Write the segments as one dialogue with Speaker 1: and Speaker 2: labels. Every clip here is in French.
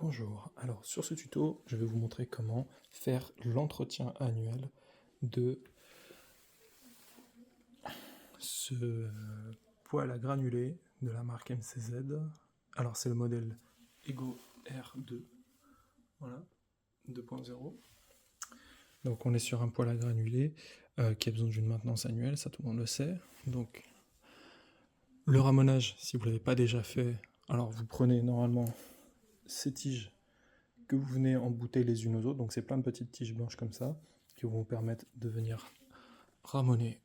Speaker 1: Bonjour, alors sur ce tuto, je vais vous montrer comment faire l'entretien annuel de ce poêle à granulés de la marque MCZ. Alors c'est le modèle Ego R2, voilà, 2.0. Donc on est sur un poêle à granulés qui a besoin d'une maintenance annuelle, ça tout le monde le sait. Donc le ramonage, si vous ne l'avez pas déjà fait, alors vous prenez normalement ces tiges que vous venez embouter les unes aux autres, donc c'est plein de petites tiges blanches comme ça, qui vont vous permettre de venir ramoner.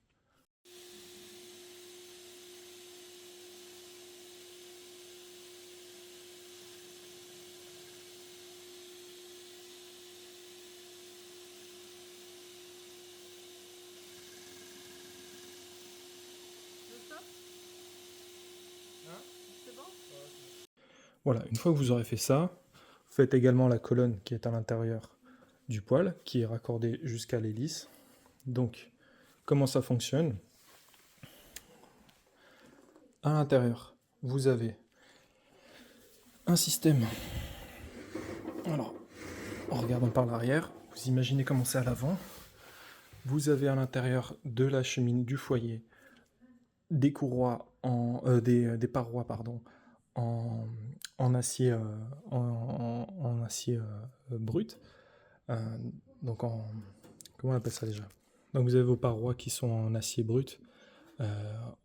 Speaker 1: Voilà, une fois que vous aurez fait ça, vous faites également la colonne qui est à l'intérieur du poêle, qui est raccordée jusqu'à l'hélice. Donc, comment ça fonctionne? À l'intérieur, vous avez un système. Alors, en regardant par l'arrière, vous imaginez comment c'est à l'avant. Vous avez à l'intérieur de la cheminée du foyer des courroies des parois pardon, en acier, en acier brut. Donc comment on appelle ça déjà? Donc vous avez vos parois qui sont en acier brut,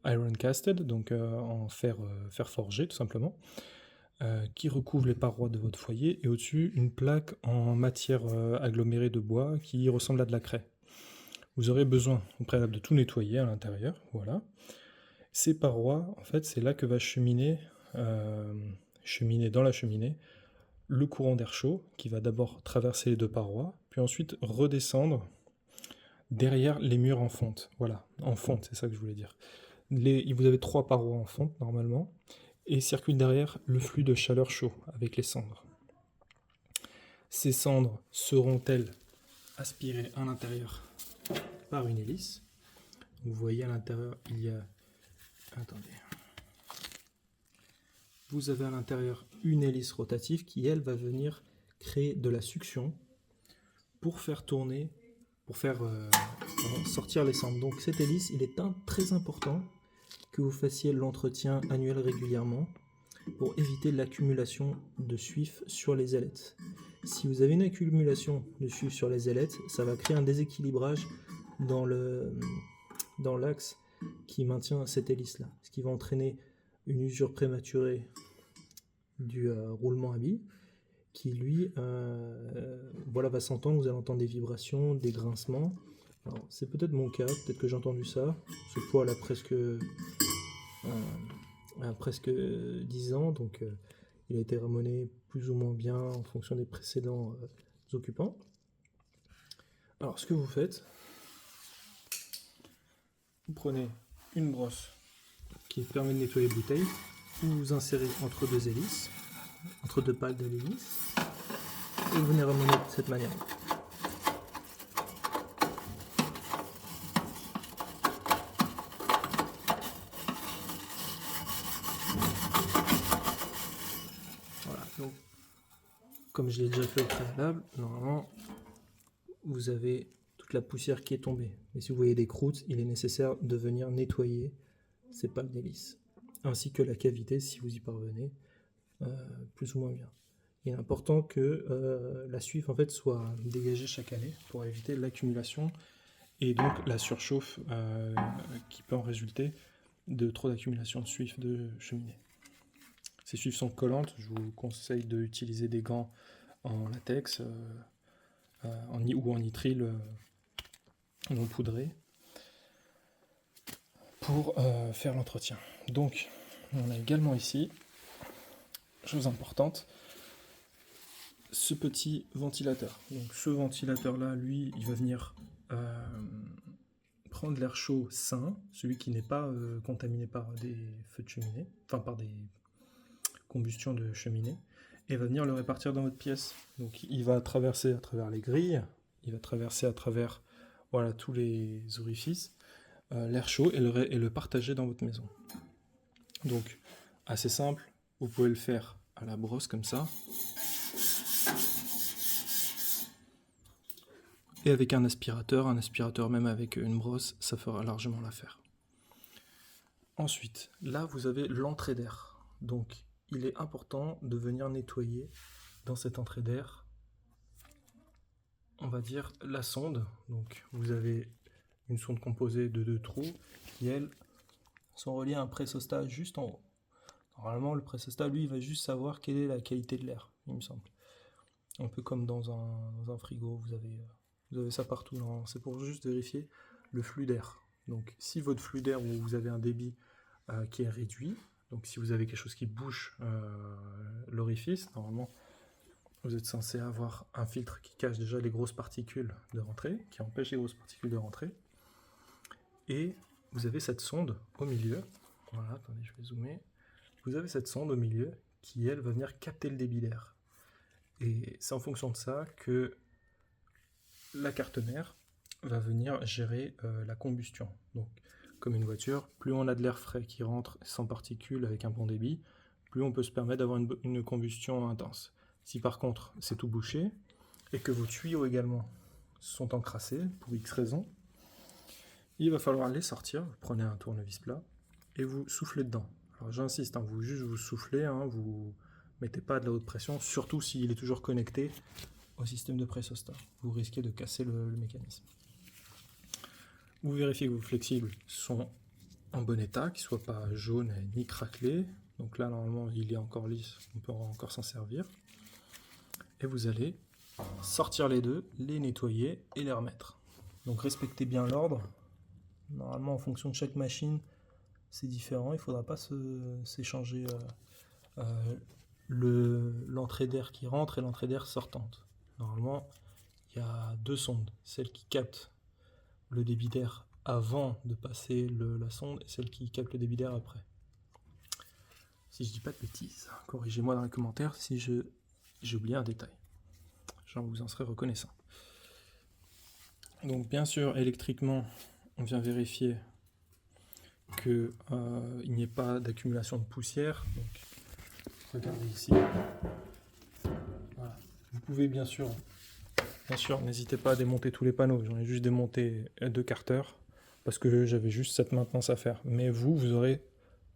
Speaker 1: iron casted, donc en fer forgé tout simplement, qui recouvre les parois de votre foyer, et au-dessus une plaque en matière agglomérée de bois qui ressemble à de la craie. Vous aurez besoin au préalable de tout nettoyer à l'intérieur, voilà. Ces parois, en fait, c'est là que va cheminer dans la cheminée le courant d'air chaud qui va d'abord traverser les deux parois, puis ensuite redescendre derrière les murs en fonte. Voilà, en fonte, c'est ça que je voulais dire. Vous avez 3 parois en fonte normalement, et circule derrière le flux de chaleur chaud avec les cendres. Ces cendres seront-elles aspirées à l'intérieur par une hélice? Vous voyez à l'intérieur, il y a... Attendez. Vous avez à l'intérieur une hélice rotative qui, elle, va venir créer de la succion pour faire tourner, pour faire sortir les cendres. Donc cette hélice, il est très important que vous fassiez l'entretien annuel régulièrement pour éviter l'accumulation de suif sur les ailettes. Si vous avez une accumulation de suif sur les ailettes, ça va créer un déséquilibrage dans l'axe qui maintient cette hélice-là, ce qui va entraîner une usure prématurée du roulement à billes, qui lui va s'entendre, vous allez entendre des vibrations, des grincements. Alors c'est peut-être mon cas, peut-être que j'ai entendu ça. Ce poêle a presque 10 ans, donc il a été ramoné plus ou moins bien en fonction des précédents occupants. Alors ce que vous faites, vous prenez une brosse qui permet de nettoyer les bouteilles, vous vous insérez entre deux hélices, entre deux pales de l'hélice, et vous venez ramoner de cette manière. Voilà, donc comme je l'ai déjà fait au préalable, normalement vous avez toute la poussière qui est tombée. Et si vous voyez des croûtes, il est nécessaire de venir nettoyer ces pales d'hélice, ainsi que la cavité si vous y parvenez, plus ou moins bien. Il est important que la suif en fait soit dégagée chaque année pour éviter l'accumulation et donc la surchauffe qui peut en résulter de trop d'accumulation de suif de cheminée. Ces suifs sont collantes, je vous conseille d'utiliser des gants en latex ou en nitrile non poudré pour faire l'entretien. Donc on a également ici, chose importante, ce petit ventilateur. Donc ce ventilateur là, lui, il va venir prendre l'air chaud sain, celui qui n'est pas contaminé par des feux de cheminée, enfin par des combustions de cheminée, et va venir le répartir dans votre pièce. Donc il va traverser à travers les grilles, il va traverser à travers tous les orifices, l'air chaud, et le partager dans votre maison. Donc assez simple, vous pouvez le faire à la brosse comme ça. Et avec un aspirateur même avec une brosse, ça fera largement l'affaire. Ensuite, là vous avez l'entrée d'air. Donc il est important de venir nettoyer dans cette entrée d'air, on va dire la sonde. Donc vous avez une sonde composée de 2 trous qui, elles, sont reliés à un pressostat juste en haut. Normalement, le pressostat, lui, il va juste savoir quelle est la qualité de l'air, il me semble. Un peu comme dans un frigo, vous avez ça partout. C'est pour juste vérifier le flux d'air. Donc si votre flux d'air, ou vous avez un débit qui est réduit, donc si vous avez quelque chose qui bouche l'orifice, normalement, vous êtes censé avoir un filtre qui cache déjà les grosses particules de rentrée, qui empêche les grosses particules de rentrer. Et vous avez cette sonde au milieu. Voilà, attendez, je vais zoomer. Vous avez cette sonde au milieu qui, elle, va venir capter le débit d'air. Et c'est en fonction de ça que la carte mère va venir gérer la combustion. Donc, comme une voiture, plus on a de l'air frais qui rentre sans particules avec un bon débit, plus on peut se permettre d'avoir une combustion intense. Si par contre c'est tout bouché, et que vos tuyaux également sont encrassés, pour X raison, il va falloir les sortir. Vous prenez un tournevis plat, et vous soufflez dedans. Alors j'insiste, vous soufflez, vous mettez pas de la haute pression, surtout s'il est toujours connecté au système de pressostat. Vous risquez de casser le mécanisme. Vous vérifiez que vos flexibles sont en bon état, qu'ils ne soient pas jaunes ni craquelés. Donc là, normalement, il est encore lisse, on peut encore s'en servir. Et vous allez sortir les deux, les nettoyer et les remettre. Donc respectez bien l'ordre. Normalement, en fonction de chaque machine, c'est différent. Il ne faudra pas s'échanger l'entrée d'air qui rentre et l'entrée d'air sortante. Normalement, il y a 2 sondes. Celle qui capte le débit d'air avant de passer la sonde et celle qui capte le débit d'air après. Si je dis pas de bêtises, corrigez-moi dans les commentaires si j'ai oublié un détail. J'en vous en serai reconnaissant. Donc bien sûr, électriquement, on vient vérifier qu'il n'y ait pas d'accumulation de poussière. Donc, regardez ici. Voilà. Vous pouvez bien sûr, n'hésitez pas à démonter tous les panneaux. J'en ai juste démonté 2 carters parce que j'avais juste cette maintenance à faire. Mais vous aurez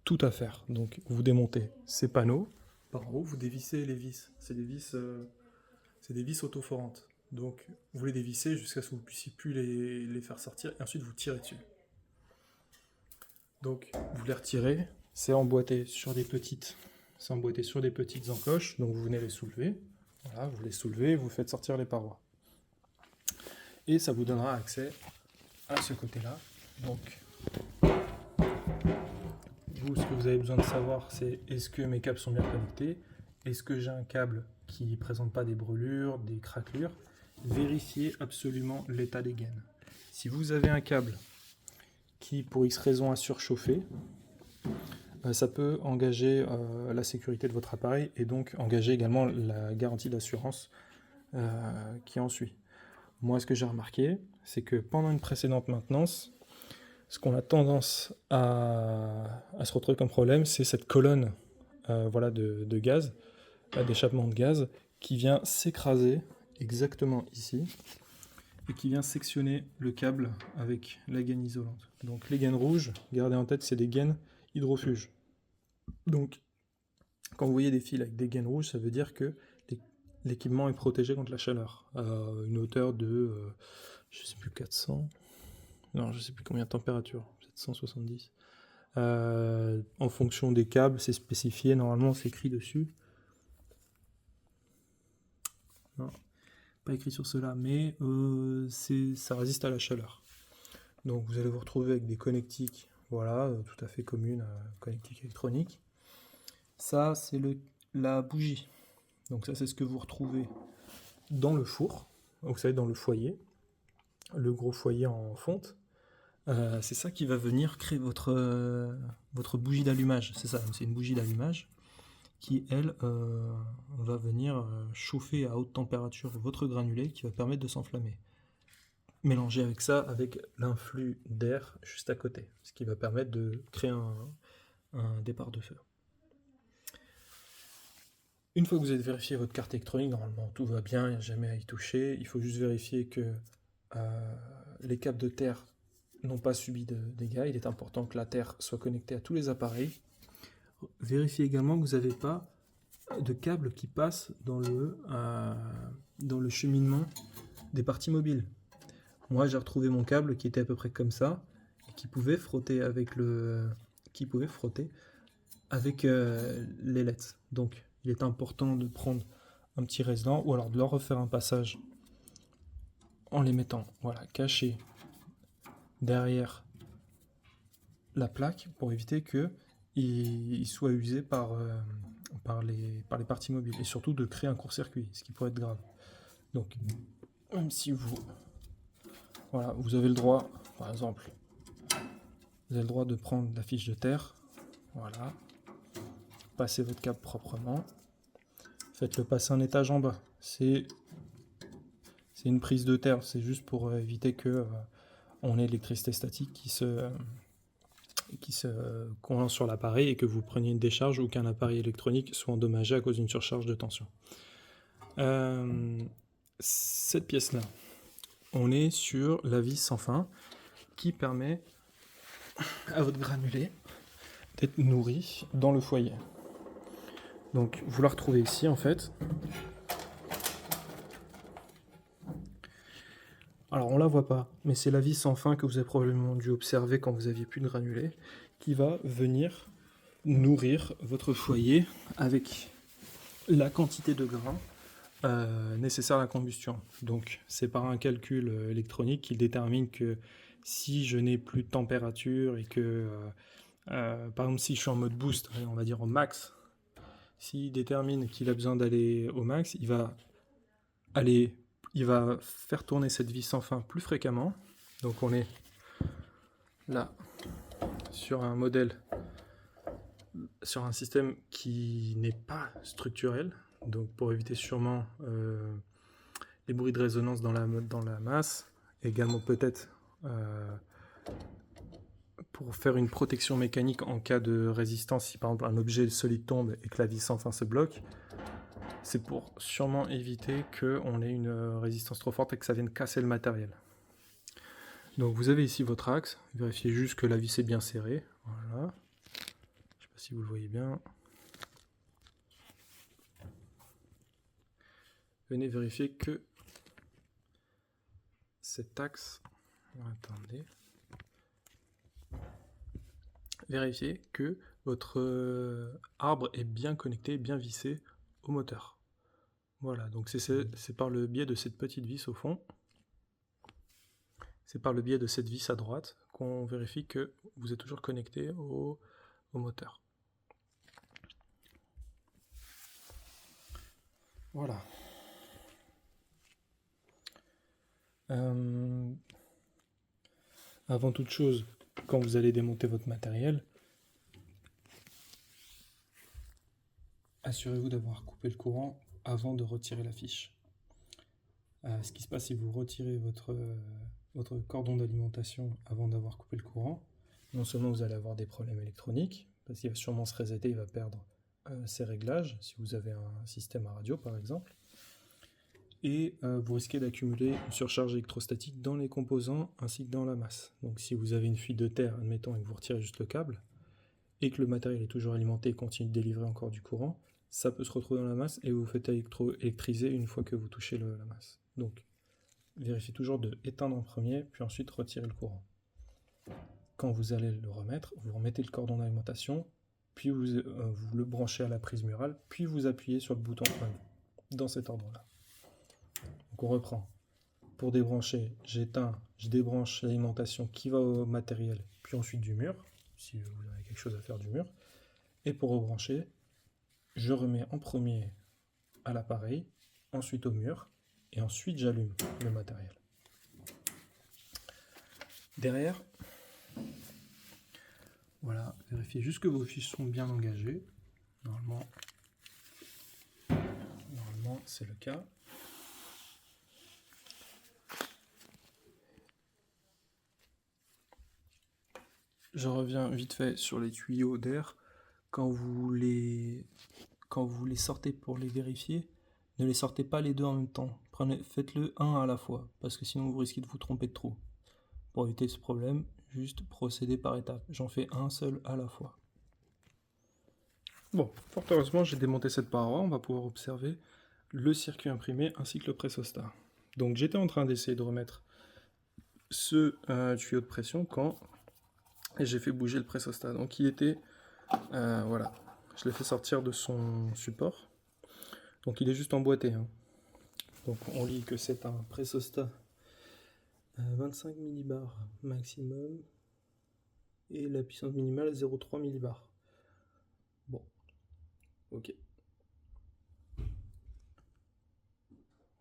Speaker 1: tout à faire. Donc vous démontez ces panneaux. Par en haut, vous dévissez les vis. C'est des vis autoforantes. Donc vous les dévissez jusqu'à ce que vous ne puissiez plus les faire sortir et ensuite vous tirez dessus. Donc vous les retirez, c'est emboîté sur des petites encoches, donc vous venez les soulever. Voilà, vous les soulevez, vous faites sortir les parois. Et ça vous donnera accès à ce côté-là. Donc vous, ce que vous avez besoin de savoir, c'est est-ce que mes câbles sont bien connectés? Est-ce que j'ai un câble qui ne présente pas des brûlures, des craquelures? Vérifiez absolument l'état des gaines. Si vous avez un câble qui, pour X raison, a surchauffé, ça peut engager la sécurité de votre appareil et donc engager également la garantie d'assurance qui en suit. Moi, ce que j'ai remarqué, c'est que pendant une précédente maintenance, ce qu'on a tendance à se retrouver comme problème, c'est cette colonne de gaz, d'échappement de gaz, qui vient s'écraser exactement ici, et qui vient sectionner le câble avec la gaine isolante. Donc les gaines rouges, gardez en tête, c'est des gaines hydrofuges. Donc quand vous voyez des fils avec des gaines rouges, ça veut dire que l'équipement est protégé contre la chaleur, à une hauteur de, je sais plus, 400, non, je sais plus combien de température, peut-être 170. En fonction des câbles, c'est spécifié, normalement c'est écrit dessus. Non, pas écrit sur cela, mais ça résiste à la chaleur. Donc vous allez vous retrouver avec des connectiques, voilà, tout à fait communes, connectiques électroniques. Ça, c'est la bougie. Donc ça, c'est ce que vous retrouvez dans le four, vous savez, dans le foyer, le gros foyer en fonte. C'est ça qui va venir créer votre bougie d'allumage. C'est ça, c'est une bougie d'allumage qui, elle, va venir chauffer à haute température votre granulé qui va permettre de s'enflammer. Mélangé avec ça, avec l'influx d'air juste à côté, ce qui va permettre de créer un départ de feu. Une fois que vous avez vérifié votre carte électronique, normalement tout va bien, il n'y a jamais à y toucher. Il faut juste vérifier que les câbles de terre n'ont pas subi de dégâts. Il est important que la terre soit connectée à tous les appareils. Vérifiez également que vous n'avez pas de câbles qui passent dans le cheminement des parties mobiles. Moi, j'ai retrouvé mon câble qui était à peu près comme ça et qui pouvait frotter avec les LED. Donc, il est important de prendre un petit résistant ou alors de leur refaire un passage en les mettant, voilà, cachés derrière la plaque pour éviter que il soit usé par les parties mobiles et surtout de créer un court-circuit, ce qui pourrait être grave. Donc, même si voilà, vous avez le droit, par exemple, vous avez le droit de prendre la fiche de terre, voilà, passez votre câble proprement, faites-le passer un étage en bas. C'est une prise de terre, c'est juste pour éviter que on ait l'électricité statique qui se condense sur l'appareil et que vous preniez une décharge ou qu'un appareil électronique soit endommagé à cause d'une surcharge de tension. Cette pièce-là, on est sur la vis sans fin qui permet à votre granulé d'être nourri dans le foyer. Donc vous la retrouvez ici en fait. Alors on la voit pas, mais c'est la vis sans fin que vous avez probablement dû observer quand vous aviez plus de granulés, qui va venir nourrir votre foyer avec la quantité de grains nécessaire à la combustion. Donc c'est par un calcul électronique qu'il détermine que si je n'ai plus de température et que par exemple si je suis en mode boost, on va dire au max, s'il détermine qu'il a besoin d'aller au max, il va faire tourner cette vis sans fin plus fréquemment. Donc on est là sur un modèle, sur un système qui n'est pas structurel, donc pour éviter sûrement les bruits de résonance dans la masse, également peut-être pour faire une protection mécanique en cas de résistance, si par exemple un objet solide tombe et que la vis sans fin se bloque. C'est pour sûrement éviter qu'on ait une résistance trop forte et que ça vienne casser le matériel. Donc vous avez ici votre axe, vérifiez juste que la vis est bien serrée. Voilà. Je ne sais pas si vous le voyez bien. Venez vérifier que cet axe... Attendez. Vérifiez que votre arbre est bien connecté, bien vissé au moteur. Voilà, donc c'est par le biais de cette petite vis au fond, c'est par le biais de cette vis à droite qu'on vérifie que vous êtes toujours connecté au moteur. Voilà. Avant toute chose, quand vous allez démonter votre matériel, assurez-vous d'avoir coupé le courant avant de retirer la fiche. Ce qui se passe si vous retirez votre cordon d'alimentation avant d'avoir coupé le courant, non seulement vous allez avoir des problèmes électroniques, parce qu'il va sûrement se resetter, il va perdre ses réglages, si vous avez un système à radio par exemple, et vous risquez d'accumuler une surcharge électrostatique dans les composants ainsi que dans la masse. Donc si vous avez une fuite de terre, admettons, et que vous retirez juste le câble, et que le matériel est toujours alimenté et continue de délivrer encore du courant, ça peut se retrouver dans la masse et vous vous faites électriser une fois que vous touchez la masse. Donc vérifiez toujours de éteindre en premier, puis ensuite retirer le courant. Quand vous allez le remettre, vous remettez le cordon d'alimentation, puis vous le branchez à la prise murale, puis vous appuyez sur le bouton on, dans cet ordre-là. Donc on reprend. Pour débrancher, j'éteins, je débranche l'alimentation qui va au matériel, puis ensuite du mur, si vous avez quelque chose à faire du mur. Et pour rebrancher, je remets en premier à l'appareil, ensuite au mur, et ensuite j'allume le matériel. Derrière, voilà, vérifiez juste que vos fiches sont bien engagées. Normalement c'est le cas. Je reviens vite fait sur les tuyaux d'air. Quand vous les sortez pour les vérifier, Ne les sortez pas les deux en même temps. Faites-le un à la fois, parce que sinon vous risquez de vous tromper de trop. Pour éviter ce problème, juste procédez par étapes. J'en fais un seul à la fois. Bon, fort heureusement, j'ai démonté cette paroi. On va pouvoir observer le circuit imprimé ainsi que le pressostat. Donc j'étais en train d'essayer de remettre ce tuyau de pression quand j'ai fait bouger le pressostat. Donc il était, voilà, je l'ai fait sortir de son support. Donc il est juste emboîté. Hein. Donc on lit que c'est un pressostat 25 millibars maximum et la puissance minimale 0,3 millibars. Bon, ok.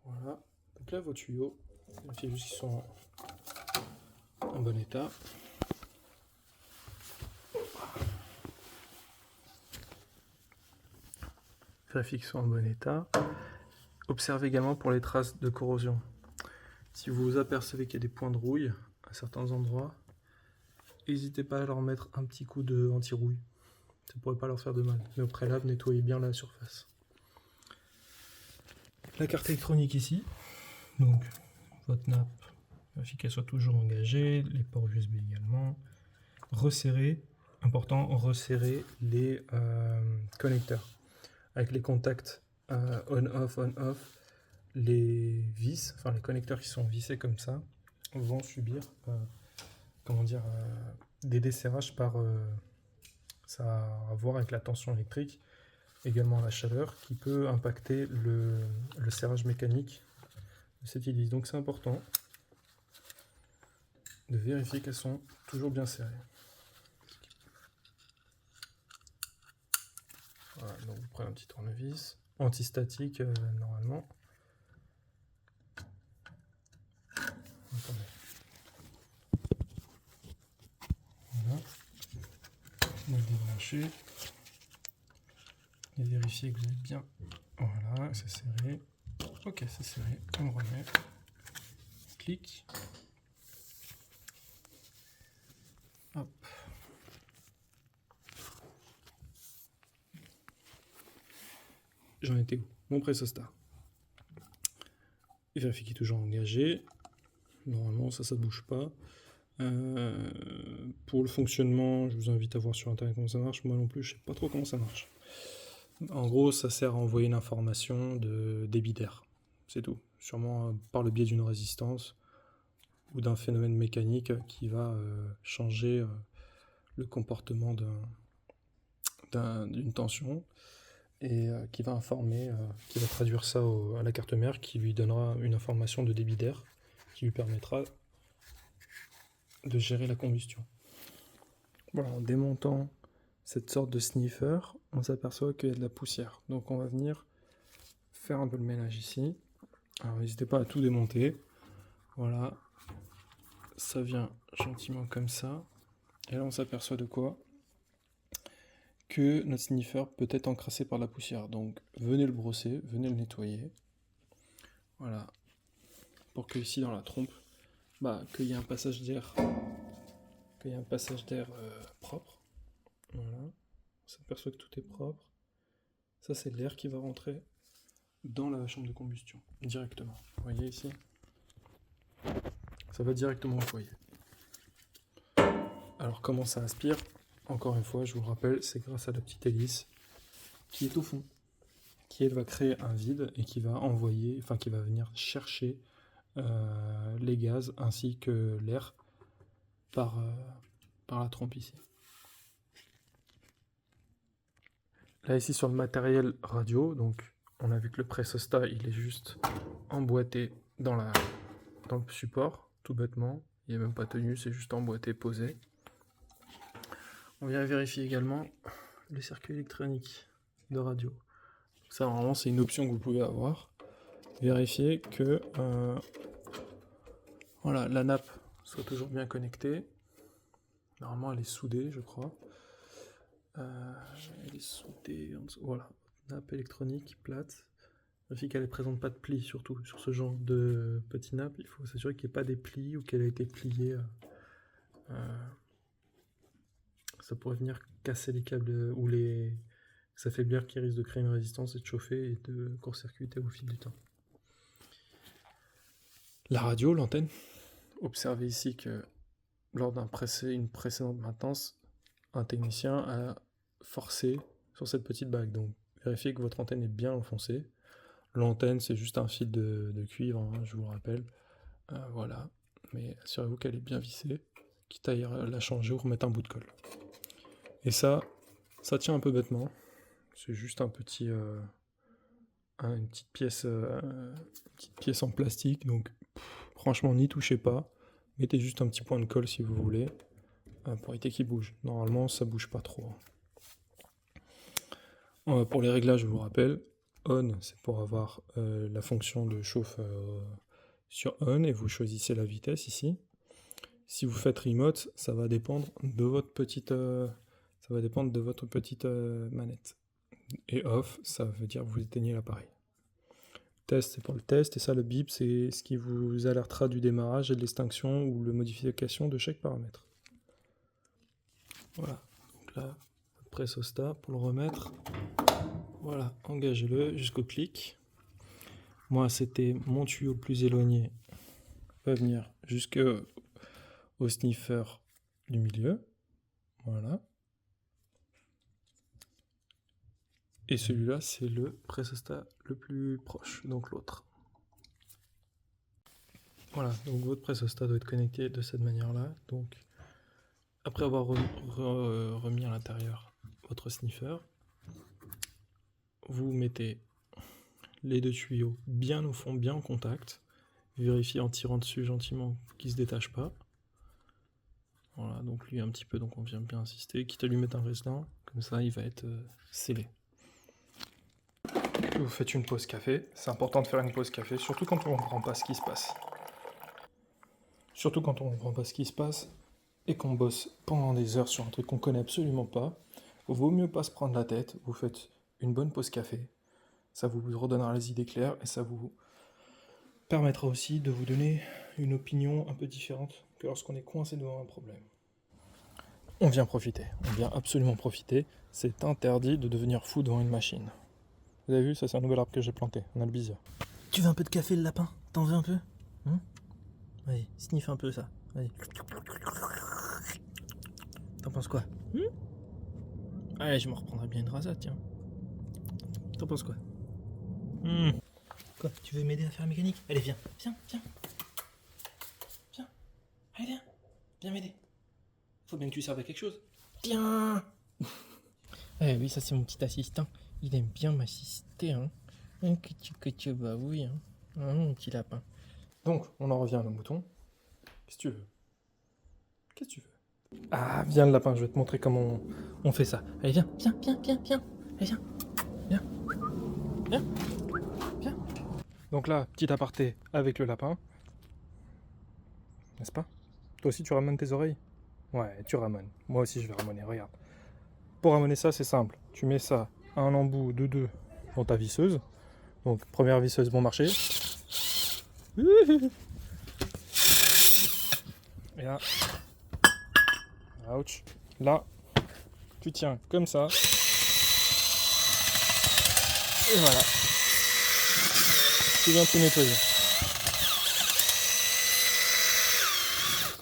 Speaker 1: Voilà, donc là vos tuyaux, vérifiez juste qu'ils sont en bon état. Vérifiez qu'ils sont en bon état. Observez également pour les traces de corrosion. Si vous apercevez qu'il y a des points de rouille à certains endroits, n'hésitez pas à leur mettre un petit coup de anti-rouille. Ça ne pourrait pas leur faire de mal. Mais au préalable, nettoyez bien la surface. La carte électronique ici. Donc, votre nappe, vérifiez qu'elle soit toujours engagée. Les ports USB également. Resserrez, important, resserrez les connecteurs. Avec les contacts on-off, on-off, les vis, enfin les connecteurs qui sont vissés comme ça, vont subir des desserrages par... ça a à voir avec la tension électrique, également la chaleur, qui peut impacter le serrage mécanique de cette hélice. Donc c'est important de vérifier qu'elles sont toujours bien serrées. Voilà, donc vous prenez un petit tournevis, antistatique normalement. Attendez. Voilà. On va le débrancher. Et vérifier que vous êtes bien. Voilà, c'est serré. Ok, c'est serré. On remet. Clic. Hop. J'en étais où? Mon pressostat. Vérifier qu'il est toujours engagé. Normalement, ça ne bouge pas. Pour le fonctionnement, je vous invite à voir sur internet comment ça marche. Moi non plus, je sais pas trop comment ça marche. En gros, ça sert à envoyer une information de débit d'air. C'est tout. Sûrement par le biais d'une résistance ou d'un phénomène mécanique qui va changer le comportement d'une tension et qui va informer, qui va traduire ça à la carte mère, qui lui donnera une information de débit d'air qui lui permettra de gérer la combustion. Voilà, en démontant cette sorte de sniffer, on s'aperçoit qu'il y a de la poussière. Donc on va venir faire un peu le ménage ici. Alors n'hésitez pas à tout démonter. Voilà, ça vient gentiment comme ça. Et là on s'aperçoit de quoi? Que notre sniffer peut être encrassé par la poussière. Donc venez le brosser, venez le nettoyer. Voilà, pour que ici dans la trompe, qu'il y ait un passage d'air, propre. Voilà, on s'aperçoit que tout est propre. Ça c'est l'air qui va rentrer dans la chambre de combustion directement. Vous voyez ici, ça va directement au foyer. Alors comment ça aspire? Encore une fois, je vous le rappelle, c'est grâce à la petite hélice qui est au fond, qui elle va créer un vide et qui va envoyer, enfin qui va venir chercher les gaz ainsi que l'air par la trompe ici. Là ici sur le matériel radio, donc on a vu que le pressostat il est juste emboîté dans le support, tout bêtement. Il n'est même pas tenu, c'est juste emboîté, posé. On vient vérifier également le circuit électronique de radio. Ça normalement c'est une option que vous pouvez avoir. Vérifier que voilà, la nappe soit toujours bien connectée. Normalement elle est soudée je crois. Elle est soudée en dessous. Voilà, nappe électronique plate. Vérifiez qu'elle ne présente pas de plis, surtout sur ce genre de petit nappe. Il faut s'assurer qu'il n'y ait pas des plis ou qu'elle a été pliée. Ça pourrait venir casser les câbles ou s'affaiblir, qui risque de créer une résistance et de chauffer et de court-circuiter au fil du temps. La radio, l'antenne, observez ici que lors une précédente maintenance, un technicien a forcé sur cette petite bague. Donc vérifiez que votre antenne est bien enfoncée. L'antenne, c'est juste un fil de cuivre, hein, je vous le rappelle. Voilà, mais assurez-vous qu'elle est bien vissée, quitte à la changer ou remettre un bout de colle. Et ça tient un peu bêtement. C'est juste une petite pièce en plastique, donc franchement n'y touchez pas. Mettez juste un petit point de colle si vous voulez, pour éviter qu'il bouge. Normalement ça bouge pas trop. Pour les réglages, je vous rappelle, on c'est pour avoir la fonction de chauffe sur on, et vous choisissez la vitesse ici. Si vous faites remote, ça va dépendre de votre petite manette. Et off, ça veut dire que vous éteignez l'appareil. Test, c'est pour le test, et ça, le bip, c'est ce qui vous alertera du démarrage et de l'extinction ou de modification de chaque paramètre. Voilà, donc là, pressostat pour le remettre. Voilà, engagez-le jusqu'au clic. Moi, c'était mon tuyau le plus éloigné, va venir jusqu'au sniffer du milieu. Voilà. Et celui-là, c'est le pressostat le plus proche, donc l'autre. Voilà, donc votre pressostat doit être connecté de cette manière-là. Donc, après avoir remis à l'intérieur votre sniffer, vous mettez les deux tuyaux bien au fond, bien en contact. Vérifiez en tirant dessus gentiment qu'il ne se détache pas. Voilà, donc lui un petit peu, donc on vient bien insister. Quitte à lui mettre un reste-là, comme ça il va être scellé. Vous faites une pause café. C'est important de faire une pause café, surtout quand on ne comprend pas ce qui se passe. Surtout quand on ne comprend pas ce qui se passe et qu'on bosse pendant des heures sur un truc qu'on connaît absolument pas. Vaut mieux pas se prendre la tête. Vous faites une bonne pause café. Ça vous redonnera les idées claires et ça vous permettra aussi de vous donner une opinion un peu différente que lorsqu'on est coincé devant un problème. On vient profiter, on vient absolument profiter. C'est interdit de devenir fou devant une machine. Vous avez vu, ça c'est un nouvel arbre que j'ai planté, un albizia.
Speaker 2: Tu veux un peu de café, le lapin? T'en veux un peu? Allez, sniffe un peu ça. Allez. T'en penses quoi? Allez, je me reprendrai bien une rasade, tiens. T'en penses quoi? Quoi? Tu veux m'aider à faire la mécanique? Allez, viens. Viens. Allez, viens. Viens m'aider. Faut bien que tu serves à quelque chose. Tiens. Eh oui, ça c'est mon petit assistant. Il aime bien m'assister, hein. Que tu bah oui, hein. Mon petit lapin.
Speaker 1: Donc, on en revient à nos moutons. Qu'est-ce que tu veux? Qu'est-ce que tu veux? Ah, viens le lapin, je vais te montrer comment on fait ça.
Speaker 2: Allez, viens. Allez, viens.
Speaker 1: Donc là, petit aparté avec le lapin. N'est-ce pas? Toi aussi, tu ramones tes oreilles? Ouais, tu ramones. Moi aussi, je vais ramoner, regarde. Pour ramoner ça, c'est simple. Tu mets ça à un embout de 2 dans ta visseuse. Donc, première visseuse bon marché. Et là, ouch. Là, tu tiens comme ça. Et voilà. Tu viens tout nettoyer.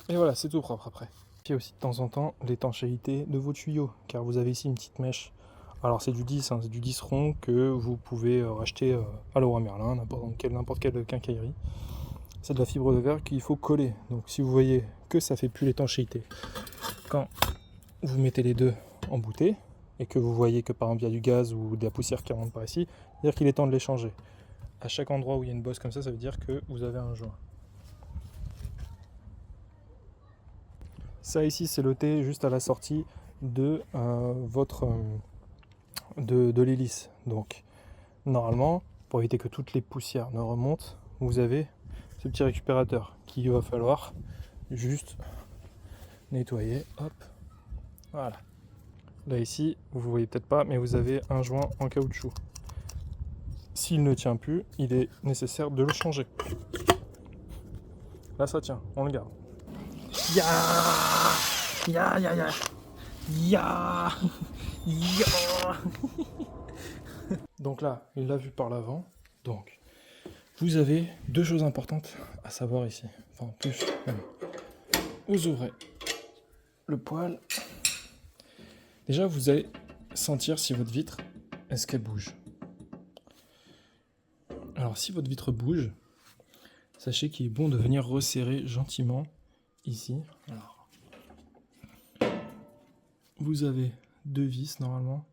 Speaker 1: Et voilà, c'est tout propre après. Puis aussi de temps en temps l'étanchéité de vos tuyaux, car vous avez ici une petite mèche. Alors c'est du 10, hein, c'est du 10 rond que vous pouvez racheter à Leroy Merlin, n'importe quelle quincaillerie. C'est de la fibre de verre qu'il faut coller. Donc si vous voyez que ça fait plus l'étanchéité, quand vous mettez les deux emboutés, et que vous voyez que par exemple il y a du gaz ou de la poussière qui remonte par ici, c'est-à-dire qu'il est temps de les changer. À chaque endroit où il y a une bosse comme ça veut dire que vous avez un joint. Ça ici c'est le T juste à la sortie de de l'hélice. Donc normalement, pour éviter que toutes les poussières ne remontent, vous avez ce petit récupérateur qu'il va falloir juste nettoyer. Hop, voilà. Là ici, vous voyez peut-être pas, mais vous avez un joint en caoutchouc. S'il ne tient plus, il est nécessaire de le changer. Là ça tient, on le garde.
Speaker 2: Ya
Speaker 1: Donc là, il l'a vu par l'avant. Donc, vous avez deux choses importantes à savoir ici. Enfin, plus même. Vous ouvrez le poêle. Déjà, vous allez sentir si votre vitre, est-ce qu'elle bouge. Alors, si votre vitre bouge, sachez qu'il est bon de venir resserrer gentiment ici. Alors, vous avez deux vis normalement,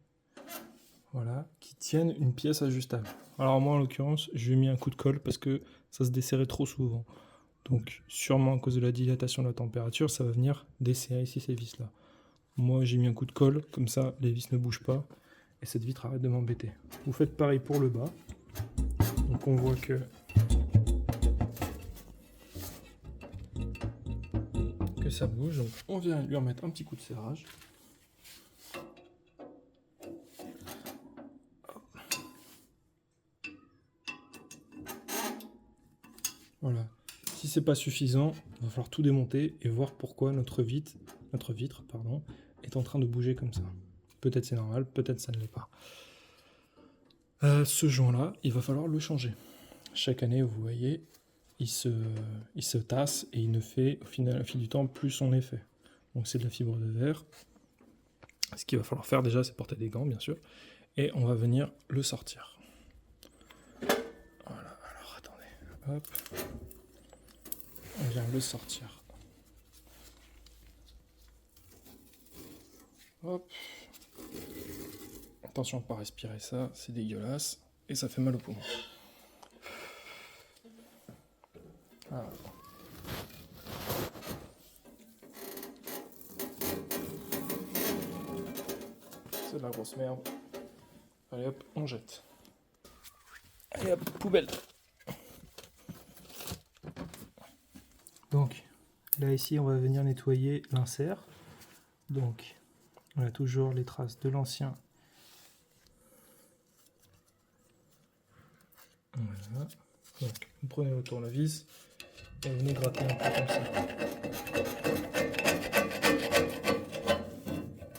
Speaker 1: voilà, qui tiennent une pièce ajustable. Alors moi, en l'occurrence, je lui ai mis un coup de colle parce que ça se desserrait trop souvent. Donc, sûrement à cause de la dilatation de la température, ça va venir desserrer ici ces vis-là. Moi, j'ai mis un coup de colle, comme ça, les vis ne bougent pas et cette vitre arrête de m'embêter. Vous faites pareil pour le bas. Donc, on voit que ça bouge. Donc, on vient lui remettre un petit coup de serrage. Voilà. Si c'est pas suffisant, il va falloir tout démonter et voir pourquoi notre vitre, est en train de bouger comme ça. Peut-être c'est normal, peut-être ça ne l'est pas. Ce joint-là, il va falloir le changer. Chaque année, vous voyez, il se tasse et il ne fait, au fil du temps, plus son effet. Donc c'est de la fibre de verre. Ce qu'il va falloir faire déjà, c'est porter des gants, bien sûr. Et on va venir le sortir. Voilà, alors attendez. Hop. On vient le sortir. Hop. Attention à ne pas respirer ça, c'est dégueulasse. Et ça fait mal au poumon. Voilà. C'est de la grosse merde. Allez hop, on jette. Allez hop, poubelle. Donc, là ici, on va venir nettoyer l'insert. Donc, on a toujours les traces de l'ancien. Voilà. Donc, vous prenez le tournevis et vous venez gratter un peu comme ça.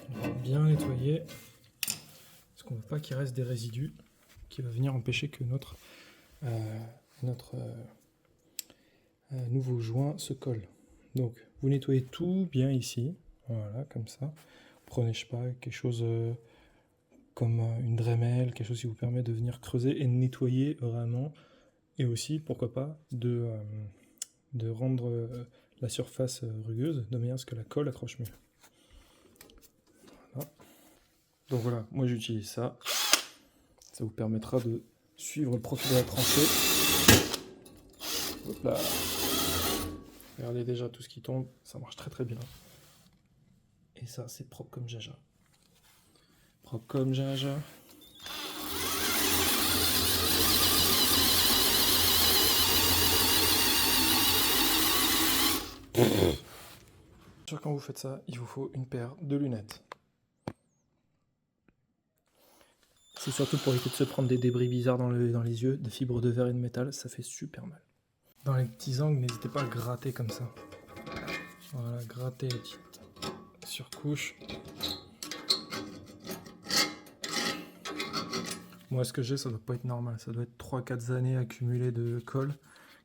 Speaker 1: On va bien nettoyer, parce qu'on ne veut pas qu'il reste des résidus qui va venir empêcher que notre nouveau joint se colle. Donc, vous nettoyez tout bien ici, voilà, comme ça. Prenez, je sais pas, quelque chose comme une Dremel, quelque chose qui vous permet de venir creuser et nettoyer vraiment. Et aussi, pourquoi pas, de rendre la surface rugueuse, de manière à ce que la colle accroche mieux. Voilà. Donc voilà, moi j'utilise ça. Ça vous permettra de suivre le profil de la tranchée. Hop là. Regardez déjà tout ce qui tombe, ça marche très très bien. Et ça, c'est propre comme jaja. Propre comme jaja. Quand vous faites ça, il vous faut une paire de lunettes. C'est surtout pour éviter de se prendre des débris bizarres dans les yeux, de fibres de verre et de métal, ça fait super mal. Dans les petits angles, n'hésitez pas à gratter comme ça. Voilà, gratter les petites surcouches. Moi, ce que j'ai, ça doit pas être normal. Ça doit être 3-4 années accumulées de colle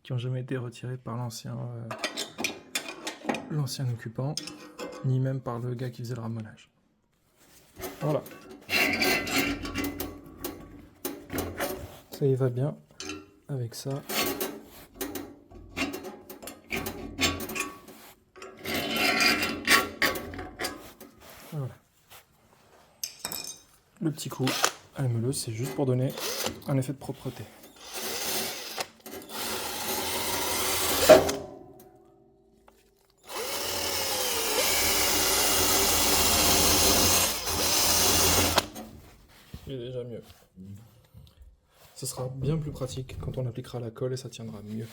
Speaker 1: qui n'ont jamais été retirées par l'ancien occupant, ni même par le gars qui faisait le ramonage. Voilà. Ça y va bien avec ça. Voilà. Le petit coup à la meuleuse, c'est juste pour donner un effet de propreté. C'est déjà mieux. Ce sera bien plus pratique quand on appliquera la colle et ça tiendra mieux.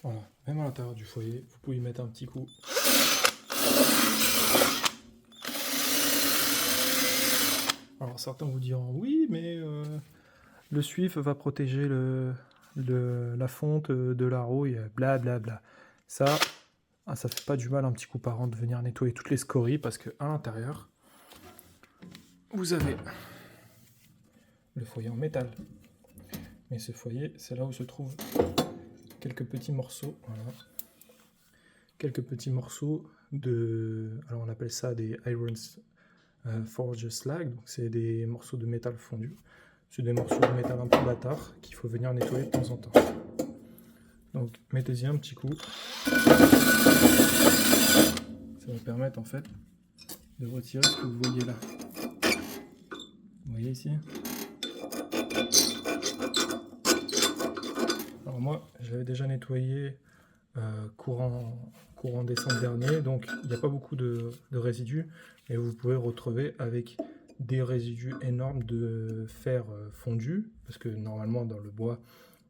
Speaker 1: Voilà, même à l'intérieur du foyer, vous pouvez y mettre un petit coup. Alors certains vous diront oui, mais le suif va protéger la fonte de la rouille, blablabla. Ça fait pas du mal un petit coup par an de venir nettoyer toutes les scories parce que à l'intérieur, vous avez le foyer en métal. Mais ce foyer, c'est là où se trouvent quelques petits morceaux. Voilà. Quelques petits morceaux de... Alors on appelle ça des Iron Forged Slag. Donc c'est des morceaux de métal fondu. C'est des morceaux de métal un peu bâtards qu'il faut venir nettoyer de temps en temps. Donc mettez-y un petit coup. Ça va permettre en fait de retirer ce que vous voyez là. Vous voyez ici? Alors moi, je l'avais déjà nettoyé courant décembre dernier, donc il n'y a pas beaucoup de résidus, et vous pouvez retrouver avec des résidus énormes de fer fondu, parce que normalement dans le bois,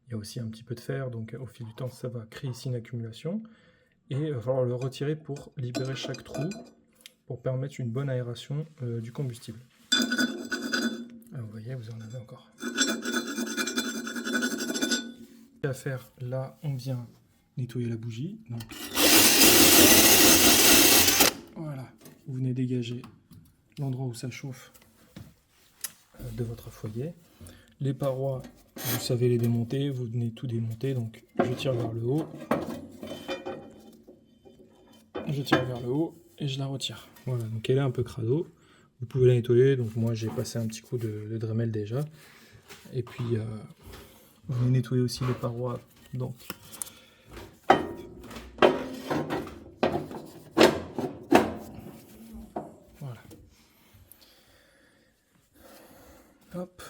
Speaker 1: il y a aussi un petit peu de fer, donc au fil du temps, ça va créer ici une accumulation, et il va falloir le retirer pour libérer chaque trou, pour permettre une bonne aération du combustible. Ah, vous voyez, vous en avez encore. À faire, là, on vient nettoyer la bougie. Donc, voilà, vous venez dégager l'endroit où ça chauffe de votre foyer. Les parois, vous savez les démonter, vous venez tout démonter. Donc, je tire vers le haut. Je tire vers le haut et je la retire. Voilà, donc elle est un peu crado. Vous pouvez la nettoyer. Donc, moi, j'ai passé un petit coup de Dremel déjà. Et puis, vous venez nettoyer aussi les parois. Donc, voilà. Hop.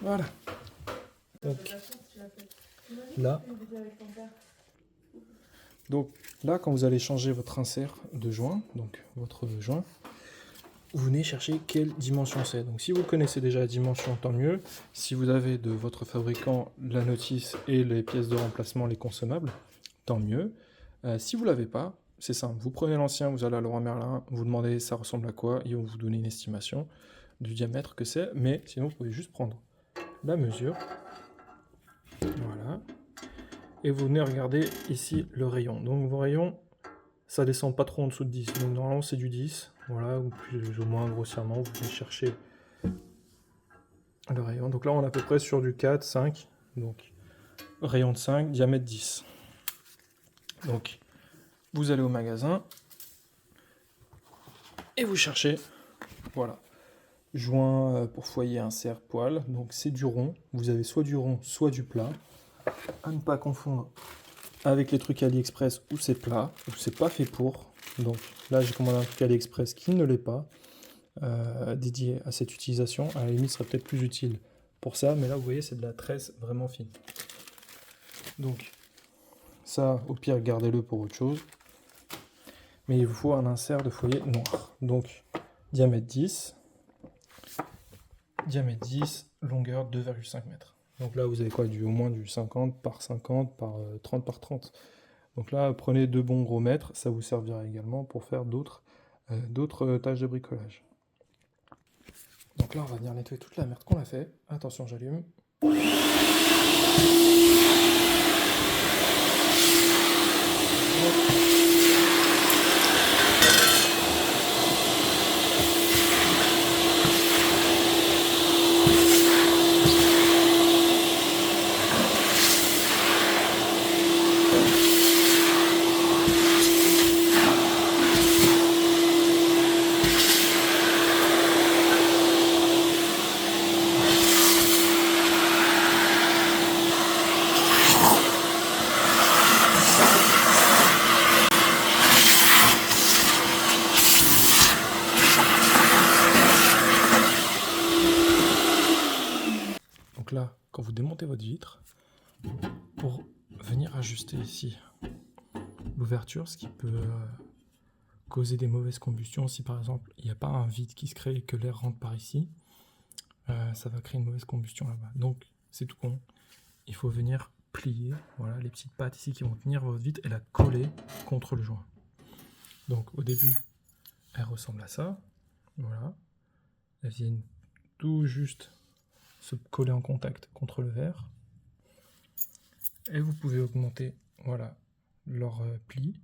Speaker 1: Voilà. Donc là, quand vous allez changer votre insert de joint, donc votre joint, vous venez chercher quelle dimension c'est. Donc si vous connaissez déjà la dimension, tant mieux. Si vous avez de votre fabricant la notice et les pièces de remplacement, les consommables, tant mieux. Si vous ne l'avez pas, c'est simple. Vous prenez l'ancien, vous allez à Leroy Merlin, vous demandez ça ressemble à quoi, ils vont vous donner une estimation du diamètre que c'est. Mais sinon, vous pouvez juste prendre la mesure. Voilà. Et vous venez regarder ici le rayon. Donc vos rayons, ça descend pas trop en dessous de 10. Donc normalement c'est du 10. Voilà, ou plus ou moins grossièrement, vous venez chercher le rayon. Donc là on est à peu près sur du 4, 5. Donc rayon de 5, diamètre 10. Donc vous allez au magasin et vous cherchez, voilà, joint pour foyer, insert, poêle. Donc c'est du rond. Vous avez soit du rond, soit du plat. À ne pas confondre avec les trucs AliExpress où c'est plat, où c'est pas fait pour. Donc là j'ai commandé un truc AliExpress qui ne l'est pas, dédié à cette utilisation. À la limite serait peut-être plus utile pour ça, mais là vous voyez c'est de la tresse vraiment fine. Donc ça au pire gardez-le pour autre chose. Mais il vous faut un insert de foyer noir. Donc diamètre 10, longueur 2,5 mètres. Donc là, vous avez quoi, au moins du 50 par 50 par 30 par 30. Donc là, prenez 2 bons gros mètres, ça vous servira également pour faire d'autres tâches de bricolage. Donc là, on va venir nettoyer toute la merde qu'on a fait. Attention, j'allume. Donc là, quand vous démontez votre vitre, pour venir ajuster ici l'ouverture, ce qui peut causer des mauvaises combustions, si par exemple il n'y a pas un vide qui se crée et que l'air rentre par ici, ça va créer une mauvaise combustion là-bas. Donc c'est tout con, il faut venir plier, voilà, les petites pattes ici qui vont tenir votre vitre et la coller contre le joint. Donc au début, elle ressemble à ça, voilà. Elles viennent tout juste se coller en contact contre le verre. Et vous pouvez augmenter, voilà, leur pli.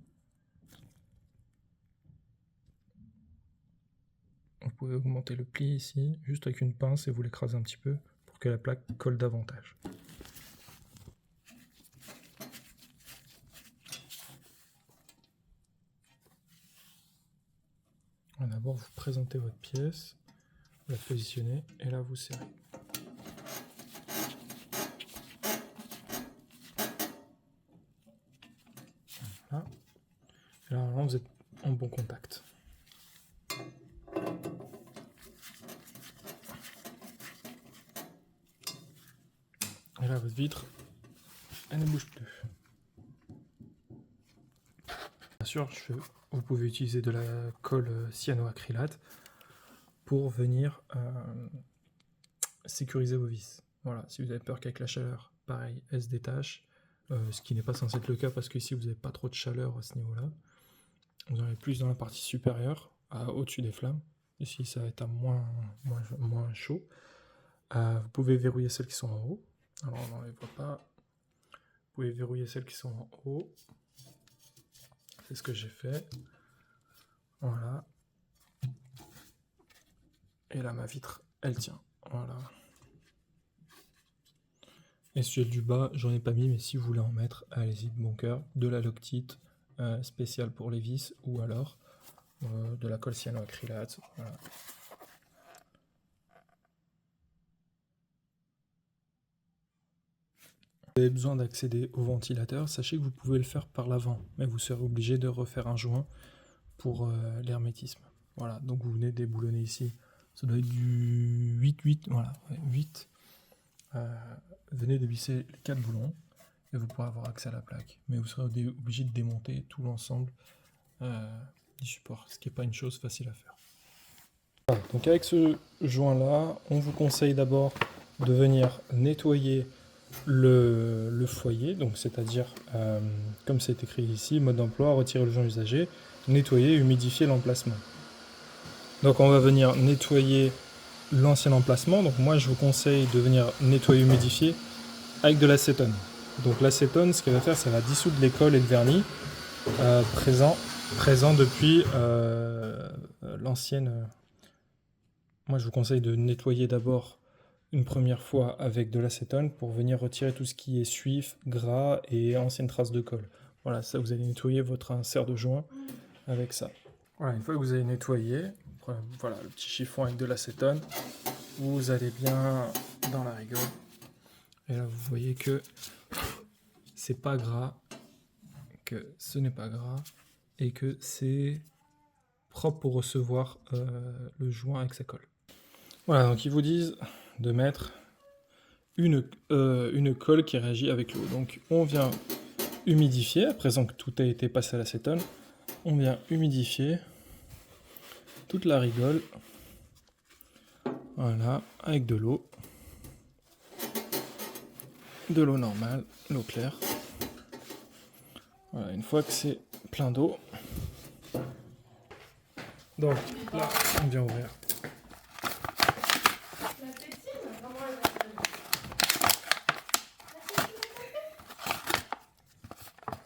Speaker 1: Vous pouvez augmenter le pli ici, juste avec une pince et vous l'écrasez un petit peu pour que la plaque colle davantage. D'abord, vous présentez votre pièce, vous la positionnez et là vous serrez. Voilà. Et là, vous êtes en bon contact. Et là, votre vitre, elle ne bouge plus. Bien sûr, vous pouvez utiliser de la colle cyanoacrylate pour venir sécuriser vos vis. Voilà, si vous avez peur qu'avec la chaleur, pareil, elle se détache, ce qui n'est pas censé être le cas parce qu'ici vous n'avez pas trop de chaleur à ce niveau-là. Vous en avez plus dans la partie supérieure, au-dessus des flammes. Ici, ça va être à moins chaud. Vous pouvez verrouiller celles qui sont en haut. Alors, on ne les voit pas. Vous pouvez verrouiller celles qui sont en haut. C'est ce que j'ai fait. Voilà. Et là, ma vitre, elle tient. Voilà. Et celui du bas, j'en ai pas mis, mais si vous voulez en mettre, allez-y de bon cœur. De la Loctite spéciale pour les vis, ou alors de la colle cyanoacrylate. Voilà. Vous avez besoin d'accéder au ventilateur, sachez que vous pouvez le faire par l'avant, mais vous serez obligé de refaire un joint pour l'hermétisme. Voilà, donc vous venez déboulonner ici, ça doit être du 8-8, voilà, 8. Venez de visser les 4 boulons et vous pourrez avoir accès à la plaque. Mais vous serez obligé de démonter tout l'ensemble du support, ce qui n'est pas une chose facile à faire. Voilà, donc avec ce joint-là, on vous conseille d'abord de venir nettoyer le foyer, donc c'est-à-dire, comme c'est écrit ici, mode d'emploi, retirer le joint usagé, nettoyer et humidifier l'emplacement. Donc on va venir nettoyer l'ancien emplacement. Donc moi je vous conseille de venir nettoyer, humidifier avec de l'acétone. Donc l'acétone, ce qu'elle va faire, ça va dissoudre les colles et le vernis présent depuis l'ancienne. Moi je vous conseille de nettoyer d'abord une première fois avec de l'acétone pour venir retirer tout ce qui est suif, gras et anciennes traces de colle. Voilà, ça vous allez nettoyer votre insert de joint avec ça. Voilà, une fois que vous avez nettoyé, voilà le petit chiffon avec de l'acétone, vous allez bien dans la rigole. Et là vous voyez que c'est pas gras, que ce n'est pas gras et que c'est propre pour recevoir le joint avec sa colle. Voilà, donc ils vous disent de mettre une colle qui réagit avec l'eau. Donc on vient humidifier, à présent que tout a été passé à l'acétone, on vient humidifier toute la rigole, voilà, avec de l'eau normale, l'eau claire. Voilà, une fois que c'est plein d'eau, donc là on vient ouvrir.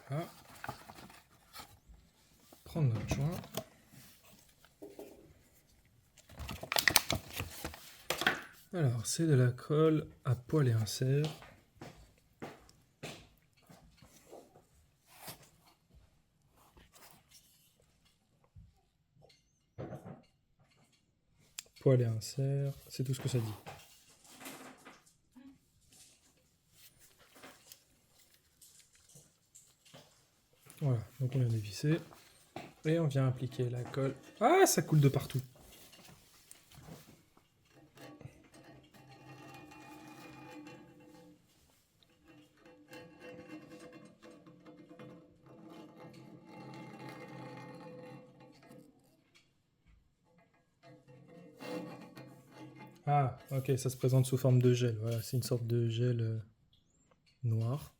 Speaker 1: Voilà. Prendre notre joint. Alors c'est de la colle à poil et insert. Poil et insert, c'est tout ce que ça dit. Voilà, donc on vient dévisser et on vient appliquer la colle. Ah, ça coule de partout. Ah, ok, ça se présente sous forme de gel. Voilà, c'est une sorte de gel noir.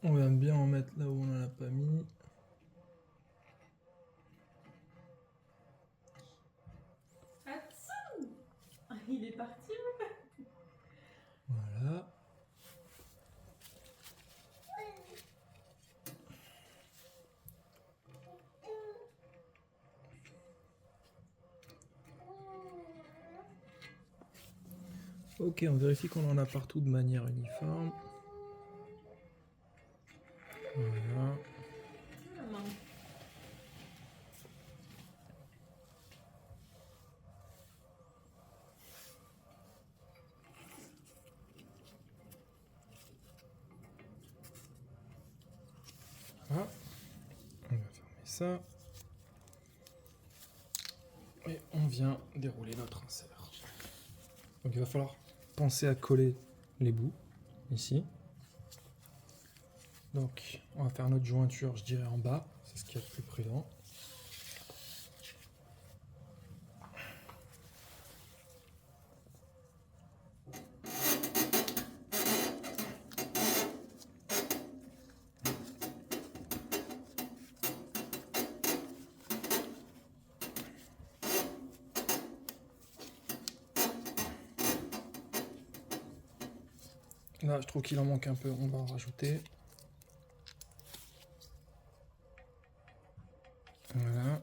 Speaker 1: On va bien en mettre là où on n'en a pas mis.
Speaker 3: Attention. Il est parti.
Speaker 1: Voilà. Ok, on vérifie qu'on en a partout de manière uniforme. Voilà.
Speaker 3: Maman.
Speaker 1: Voilà. On va fermer ça. Et on vient dérouler notre insert. Donc il va falloir penser à coller les bouts ici. Donc on va faire notre jointure, je dirais en bas, c'est ce qui est le plus prudent. Là, je trouve qu'il en manque un peu, on va en rajouter. Voilà.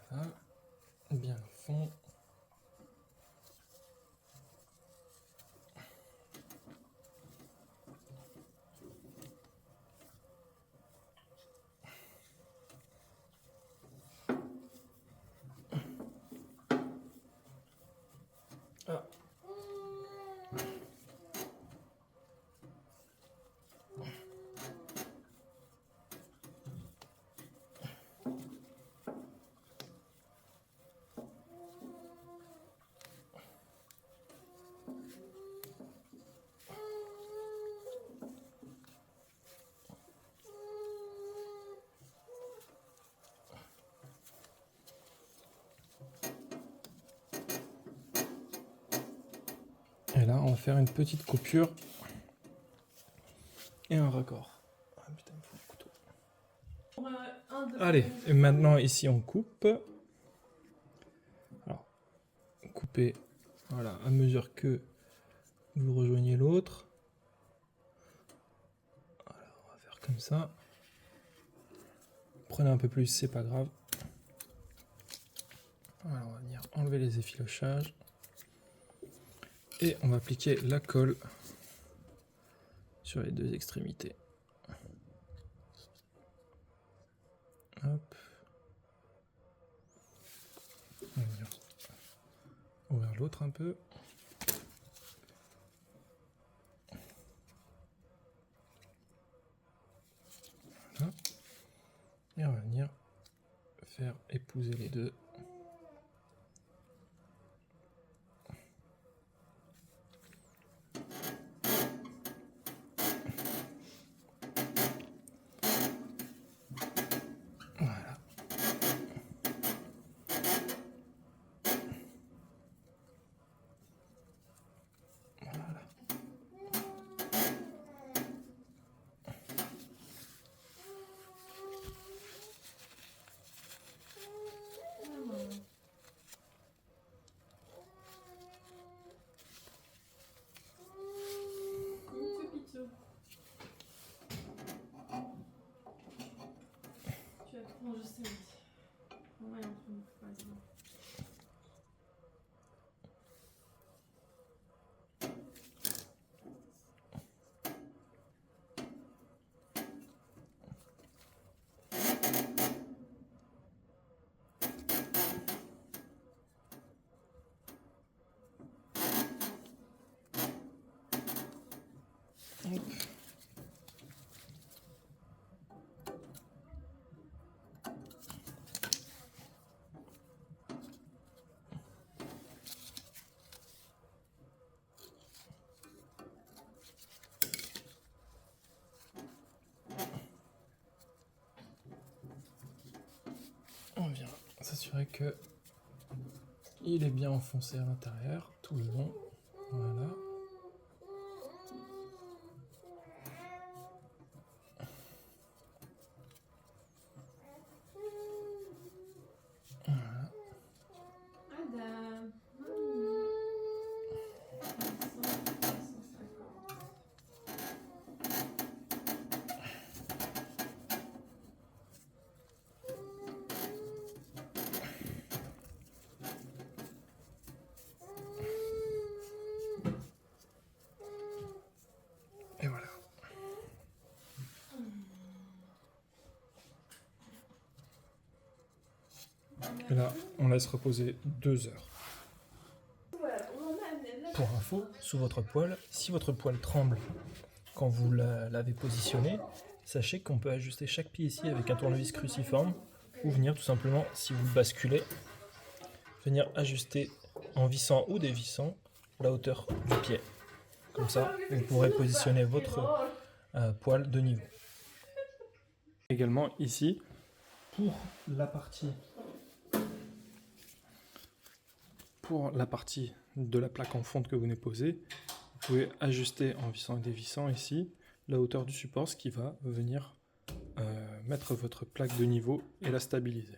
Speaker 1: Voilà. Bien au fond. Ah. Et là, on va faire une petite coupure et un raccord. Ah putain, il me faut le couteau. Allez, et maintenant ici on coupe. Alors, coupez, voilà, à mesure que vous rejoignez l'autre. Voilà, on va faire comme ça. Prenez un peu plus, c'est pas grave. Voilà, on va venir enlever les effilochages. Et on va appliquer la colle sur les deux extrémités. Hop. On va venir ouvrir l'autre un peu. Voilà. Et on va venir faire épouser les deux. Voilà. Voilà.
Speaker 3: Tu vas prendre juste un petit. Ouais, vas-y.
Speaker 1: s'assurer que il est bien enfoncé à l'intérieur, tout le long. Voilà.
Speaker 3: Adam.
Speaker 1: Et voilà. Et là, on laisse reposer 2 heures. Pour info, sous votre poêle, si votre poêle tremble quand vous l'avez positionné, sachez qu'on peut ajuster chaque pied ici avec un tournevis cruciforme ou venir tout simplement, si vous le basculez, venir ajuster en vissant ou dévissant la hauteur du pied. Comme ça, vous pourrez positionner votre poêle de niveau. Également ici, pour la partie de la plaque en fonte que vous venez poser, vous pouvez ajuster en vissant et dévissant ici la hauteur du support, ce qui va venir mettre votre plaque de niveau et la stabiliser.